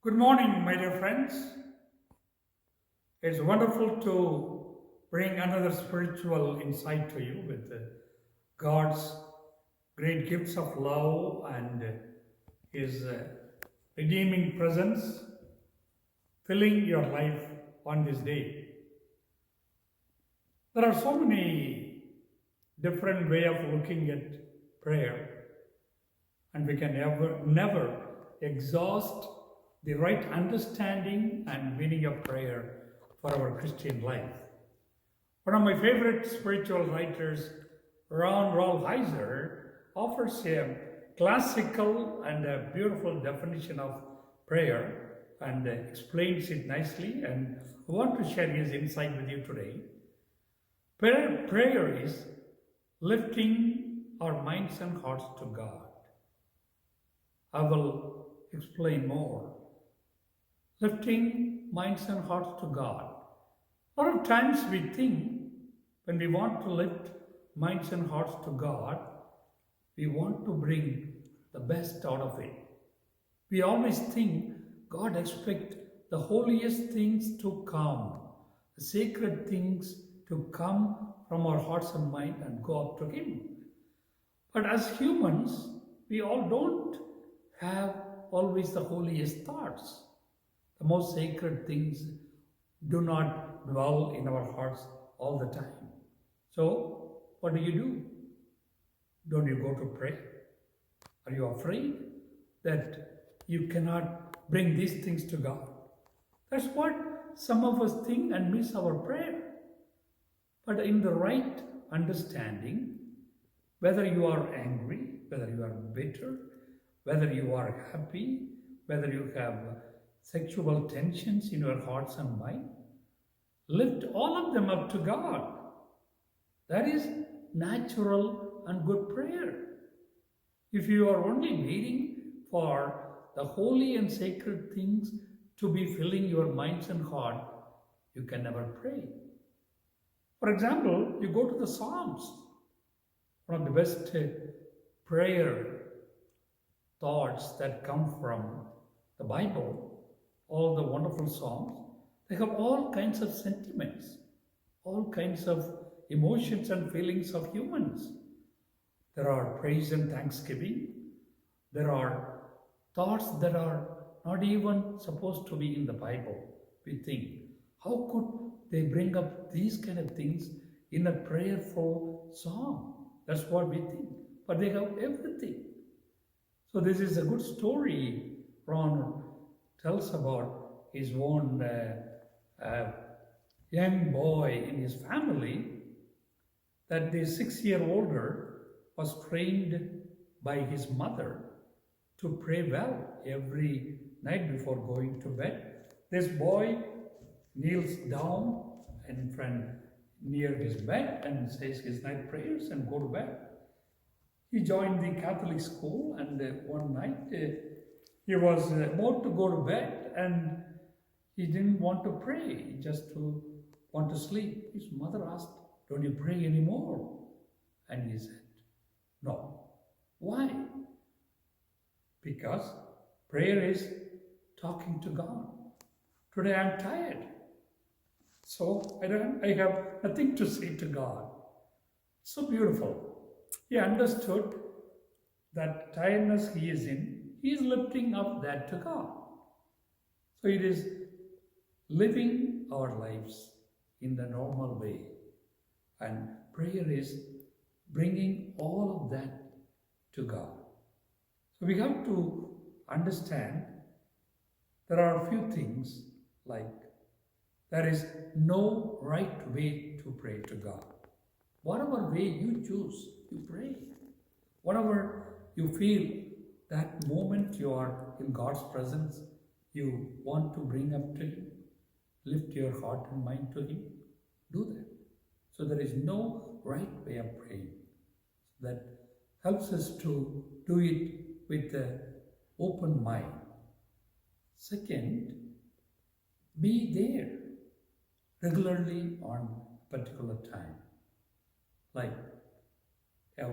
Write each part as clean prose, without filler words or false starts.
Good morning, my dear friends. It's wonderful to bring another spiritual insight to you with God's great gifts of love and His redeeming presence filling your life on this day. There are so many different way of looking at prayer, and we can never exhaust the right understanding and meaning of prayer for our Christian life. One of my favorite spiritual writers, Ron Rolheiser, offers a classical and a beautiful definition of prayer and explains it nicely. And I want to share his insight with you today. Prayer is lifting our minds and hearts to God. I will explain more. Lifting minds and hearts to God. A lot of times we think when we want to lift minds and hearts to God, we want to bring the best out of it. We always think God expects the holiest things to come, the sacred things to come from our hearts and mind and go up to Him. But as humans, we all don't have always the holiest thoughts. The most sacred things do not dwell in our hearts all the time. So, what do? Don't you go to pray? Are you afraid that you cannot bring these things to God? That's what some of us think and miss our prayer. But in the right understanding, whether you are angry, whether you are bitter, whether you are happy, whether you have sexual tensions in your hearts and mind, lift all of them up to God. That is natural and good prayer. If you are only waiting for the holy and sacred things to be filling your minds and heart, you can never pray. For example, you go to the Psalms, one of the best prayer thoughts that come from the Bible, all the wonderful songs, they have all kinds of sentiments, all kinds of emotions and feelings of humans. There are praise and thanksgiving. There are thoughts that are not even supposed to be in the Bible. We think, how could they bring up these kind of things in a prayerful song? That's what we think. But they have everything. So this is a good story Ron tells about his own young boy in his family, that the 6-year-older was trained by his mother to pray well every night before going to bed. This boy kneels down in front near his bed and says his night prayers and go to bed. He joined the Catholic school, and one night he was about to go to bed and he didn't want to pray, just to want to sleep. His mother asked, "Don't you pray anymore?" And he said, "No." Why? Because prayer is talking to God. Today I'm tired, so I have nothing to say to God. So beautiful. He understood that tiredness he is in, he is lifting up that to God. So it is living our lives in the normal way. And prayer is bringing all of that to God. So we have to understand there are a few things like there is no right way to pray to God. Whatever way you choose, you pray. Whatever you feel that moment you are in God's presence, you want to bring up to Him, lift your heart and mind to Him, do that. So there is no right way of praying. That helps us to do it with an open mind. Second, be there regularly on a particular time. Like a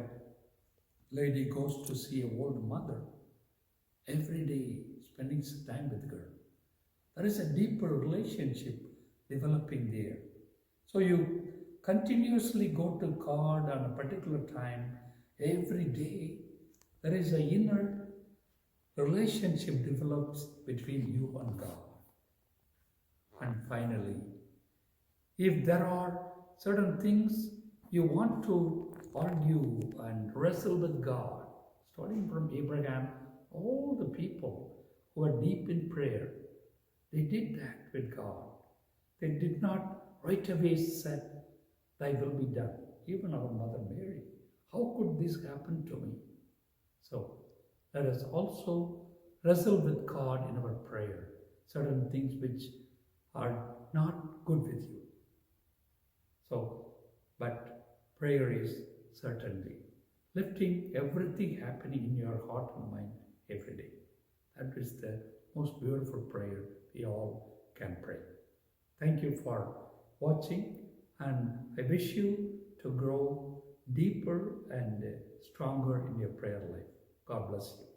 lady goes to see an old mother every day, spending some time with her. There is a deeper relationship developing there. So you continuously go to God on a particular time, every day. There is an inner relationship develops between you and God. And finally, if there are certain things you want to argue and wrestle with God, starting from Abraham, all the people who are deep in prayer, they did that with God. They did not right away said, "Thy will be done." Even our Mother Mary, how could this happen to me? So let us also wrestle with God in our prayer, certain things which are not good with you. So, but prayer is certainly lifting everything happening in your heart and mind every day. That is the most beautiful prayer we all can pray. Thank you for watching, and I wish you to grow deeper and stronger in your prayer life. God bless you.